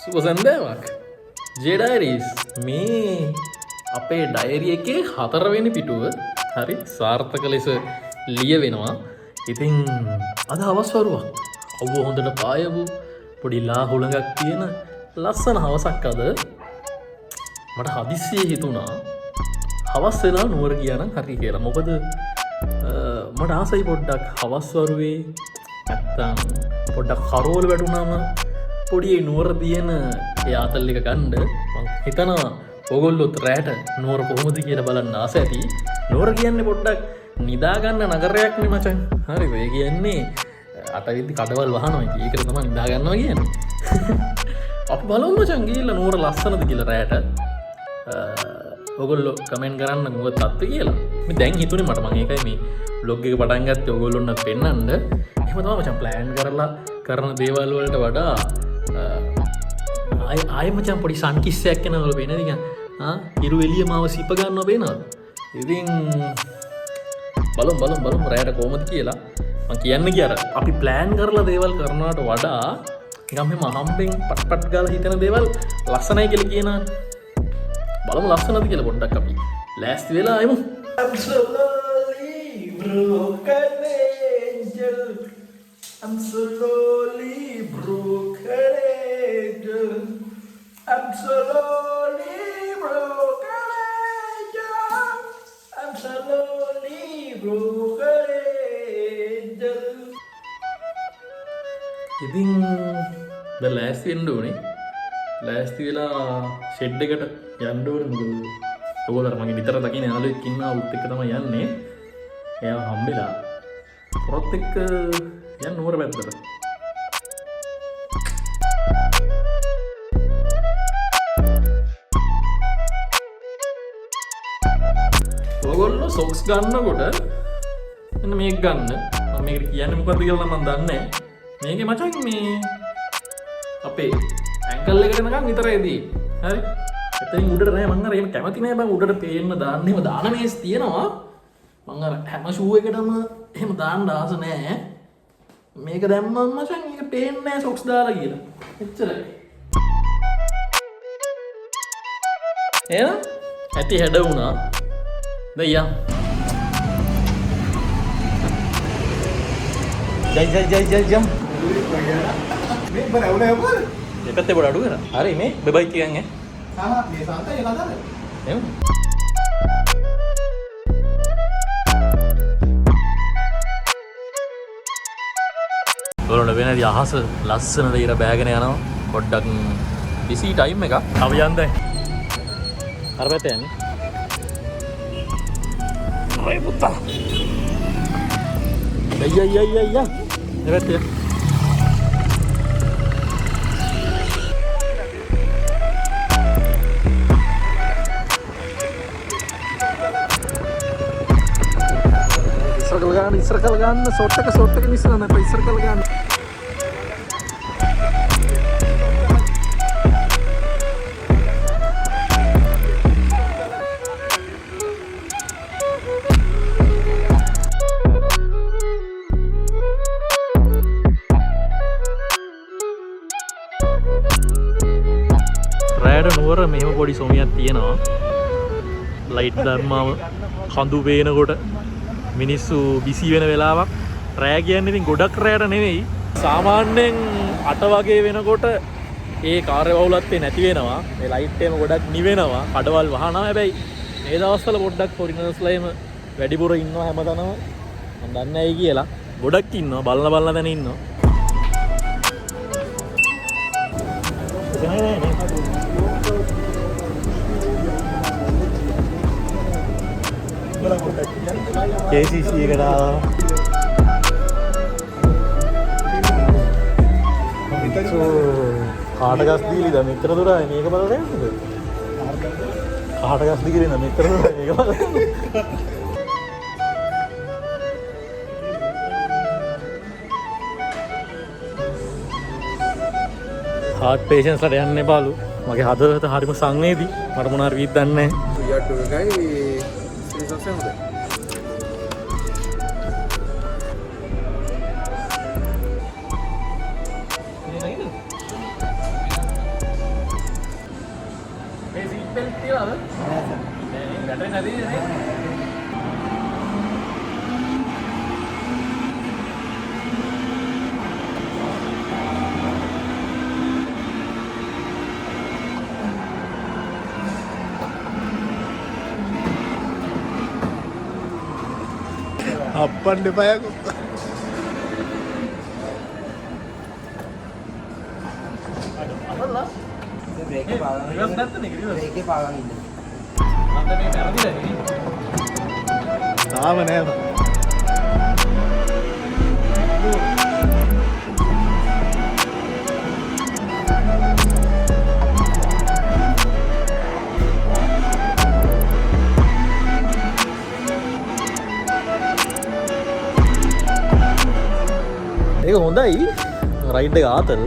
සුබ සන්ධ්‍යාවක් ජෙඩයිරිස් මේ අපේ ඩයරි එකේ 4 වෙනි පිටුව හරි සාර්ථක ලෙස ලියවෙනවා. ඉතින් අද හවස් වරුවක් අවුව හොඳට පායවු පොඩි ලා හුළඟක් තියෙන ලස්සන හවසක් අද මට හදිස්සියේ හිතුණා හවස් වෙලා නුවර ගියා නම් හරි කියලා. මොකද මට ආසයි පොඩ්ඩක් හවස් වරුවේ නැත්තම් පොඩ්ඩක් කරෝල වැටුණාම පොඩි නුවර තියෙන ඒ ආතල් එක ගන්න මං හිතනවා ඕගොල්ලොත් රැට නුවර කොහොමද කියලා බලන්න ආස ඇති. නුවර කියන්නේ පොඩ්ඩක් නිදා ගන්න නගරයක් නේ මචං. හරිද? ඒ කියන්නේ අටවිද්දි කඩවල් වහනවා. ඒකට තමයි නිදා ගන්නවා කියන්නේ. අපි බලමු මචං ගිහලා නුවර ලස්සනද කියලා රැට. ඔයගොල්ලෝ කමෙන්ට් කරන්න මොකද තත්ත්වය කියලා. මේ දැන් හිතුනේ මට මම ඒකයි මේ vlog එක පටන් ගත්තේ ඔයගොල්ලොන්ට පෙන්නන්න. එහෙම තමයි මචං ප්ලෑන් කරලා කරන දේවල් වලට වඩා ආයෙ මචං පොඩි සන් කිස්සයක් එනවලු පේනද නිකන් හිරු එළිය මාව සිප ගන්නවා පේනවද? ඉතින් බලමු රැයට කොහොමද කියලා. මම කියන්නේ කිය අර අපි ප්ලෑන් කරලා දේවල් කරනවට වඩා නිකන් මෙහෙම අහම්බෙන් පට් ගාලා හිතන දේවල් ලස්සනයි කියලා කියනවා. බලමු ලස්සනද කියලා පොඩ්ඩක් අපි ලෑස්ති වෙලා ආයෙමු. I'm slowly broken angel. I'm slowly broken angel. I'm slowly broken angel. I'm slowly broken angel. ඉතින් දැන් ලෑස්ති වෙන්න ඕනේ. ලෑස්ති වෙලා ෂෙඩ් එකට යන්න ඕනේ. මොකද ඔයගොල්ලෝ මගේ විතර දකින්න යාළුවෙක් ඉන්නවා උත් එක්ක තමයි යන්නේ. එයාව හම්බෙලා පොරොත් එක්ක යන්න නුවර පැත්තට. ඔයගොල්ලෝ සොක්ස් ගන්නකොට මෙන්න මේක ගන්න. මම මේකට කියන්නේ මොකද්ද කියලා මම දන්නේ නැහැ. මේකේ මචං මේ අපේ ඇන්කල් එකට නිකන් විතරයි දී. හරි? එතනින් උඩට නෑ මං අර එහෙම කැමති නෑ බං උඩට පේන්න දාන්න. එහෙම දාන මේස් තියෙනවා. මං අර හැම ෂූ එකටම එහෙම දාන්න ආස නෑ. මේක දැම්මම මචං මේක පේන්නේ නෑ සොක්ස් දාලා කියලා. එච්චරයි. එහෙනම් ඇටි හැඩ වුණා. දయ్యා. ජයි. මේ බරවුනේ අපර. එකත් පොඩ අඩු කරා. හරි මේ බබයි කියන්නේ. මේ සාන්තය කතාද? එහෙම. ඔයාලට වෙනදී අහස ලස්සනට ඉර බෑගෙන යනවා. පොඩ්ඩක් බිසි ටයිම් එකක්. අපි යන්නේ. අර පැත්තේ යන්නේ. ඔය පුතා. අයියා. එවැත්තේ. ඉස්සර කල් ගන්න සොට් එක නිසා නෑ ඉස්සර කල් ගන්න. රෑට නුවර මෙහෙම පොඩි සොමියක් තියෙනවා. ලයිට් ධර්මාව කඳු වේනකොට මිනිස්සු බිසි වෙන වෙලාවක්. රෑ කියන්නේ ඉතින් ගොඩක් රෑට නෙවෙයි. සාමාන්‍යයෙන් 8 වගේ වෙනකොට ඒ කාර්යබහුලත්වය නැති වෙනවා. මේ ලයිට් එකම ගොඩක් නිවෙනවා. කඩවල් වහනවා. හැබැයි මේ දවස්වල පොඩ්ඩක් ෆොරිනර්ස්ලා එම වැඩිපුර ඉන්නවා හැමතැනම. මම දන්නේ ඇයි කියලා. ගොඩක් ඉන්නවා. බලන තැන ඉන්නවා. KCC එකට කාටගස් දීලිද මෙතර දුරයි මේක බලලා යන්නද? කාටගස් දීලිද මෙතර දුරයි මේක බලලා යන්නද? හાર્ට් පේෂන්ට්ස් ලට යන්න එපාලු. මගේ හදවත හරිම සංවේදී. මට මොනාර වීත් දන්නේ නැහැ. යාටු එකයි සිරිසස් හොඳයි. බෙල්ට් තියලාද? නෑ සර්. නෑ බැටරි නැති නේ. අප්පන් දෙපයක අපල්ලා බ්‍රේක් ඒ රිවර්ස් නැත්තනේ රිවර්ස්. එකේ පාගන් ඉන්න. මන්ද මේ වැරදිලා නේ. තාම නෑ. ඒක හොඳයි රයිඩ් එක ආතල්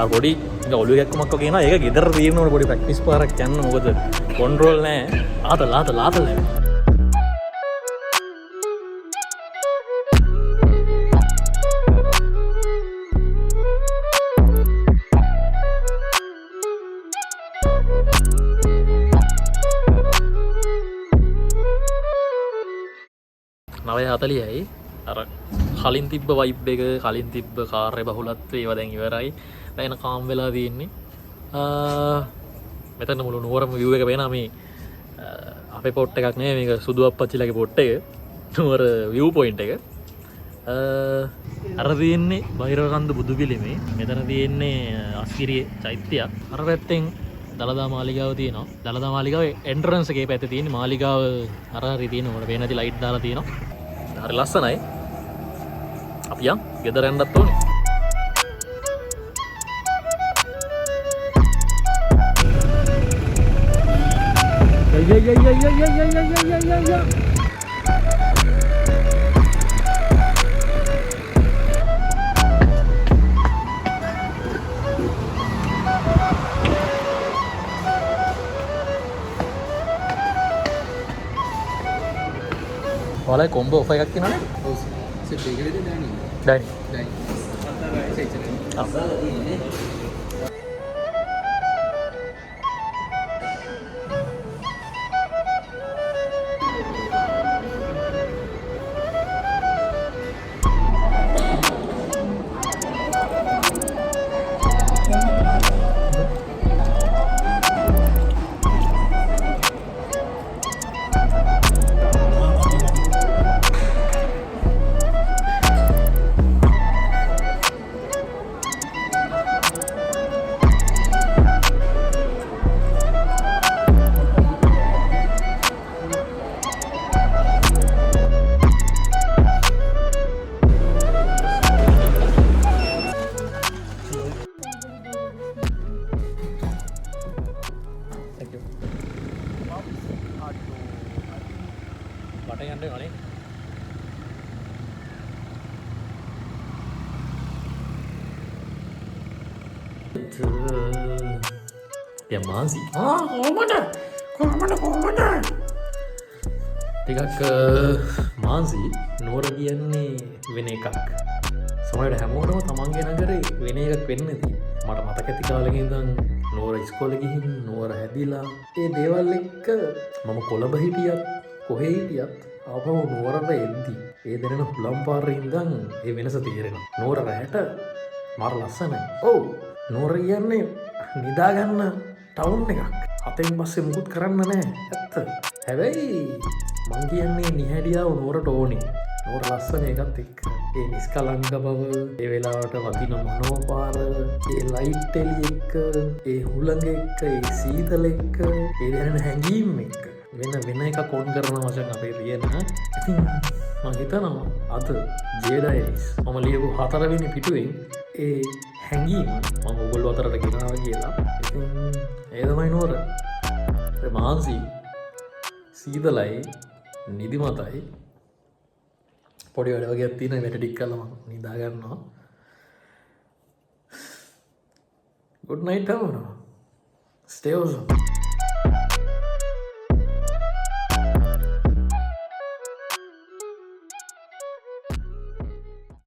අර පොඩි ඔලුව ගැක්කමක් වගේ නා ඒක ගෙදර තියෙන ඕන පොඩි ප්‍රැක්ටිස් පාරක් යන්න මොකද කන්ට්‍රෝල් නැහැ ආතල් නවය 40යි අර කලින් තිබ්බ වයිබ් එක කලින් තිබ්බ කාර්ය බහුලත්වය ඒවා දැන් ඉවරයි. දැන් කාම් වෙලා තියෙන්නේ. මෙතන මුළු නුවරම view එක වෙනා මේ අපේ පොට් එකක් නෙවෙයි මේක සුදු අප්පච්චිලගේ පොට් එක. නුවර view point එක. අර තියෙන්නේ බහිරවකන්ද බුදු පිළිමේ. මෙතන තියෙන්නේ අස්ගිරියේ චෛත්‍යය. අර පැත්තෙන් දළදා මාලිගාව තියෙනවා. දළදා මාලිගාවේ එන්ට්‍රන්ස් එකේ පැත්තේ තියෙන මාලිගාව අර හරි තියෙනවා. උඩ පේන නැති ලයිට් දාලා තියෙනවා. හරි ලස්සනයි. අපි යන් ගෙදර යන්නත් ඕනේ. ඔයාලා කොම්බෝ ඔෆර් එකක් තියෙනවනේ. ඔව් සර්. දෙකේද දැනි. දැන් දැන්. අතරයි සෙක්ෂන් එක. අප්සල තියෙන්නේ. බට යන්න කලින් Ya masih. කොහොමද? ටිකක් මාන්සි නුවර කියන්නේ වෙන එකක්. සමහරවිට හැමෝටම තමන්ගේ නගරේ වෙන එකක් වෙන්න ඇති. මට මතක ඇති කාලෙක ඉඳන් නුවර ඉස්කෝලේ ගිහින් නුවර හැදිලා ඒ දේවල් එක්ක මම කොළඹ හිටියත් කොහේ හිටියත් ආපහු නුවරට එද්දි ඒ දෙනන හුලම් පාරේ ඉඳන් ඒ වෙනස තේරෙනවා. නුවර රැට මාර ලස්සනයි. ඔව් නුවර කියන්නේ නිදාගන්න ටවුන් එකක්. අතෙන් පස්සේ මුකුත් කරන්න නෑ. ඇත්ත. හැබැයි මං කියන්නේ නිහැඩියාව නුවරට ඕනේ. නුවර ලස්සන එකත් එක්ක. ඒ නිස්කලංක බව, ඒ වෙලාවට වදින මනෝපාර, ඒ ලයිට් එලි එක්ක, ඒ හුළඟ එක්ක, ඒ සීතල එක්ක, ඒ දැනෙන හැඟීම් එක්ක වෙන එකක් ඕන් කරන වචන අපේ තියෙන. ඉතින් මං හිතනවා අද ජේඩයිස් මම ලියපු 4 වෙනි පිටුවෙන් ඒ හැඟීම මම ඔයගොල්ලෝ අතරට ගෙනාවා කියලා. ඉතින් ඒ තමයි නුවර. මාන්සි සීතලයි නිදිමතයි පොඩි වැඩ වගේක් තියෙන වැඩ ටික කරලා මම නිදා ගන්නවා. good night everyone. stay awesome.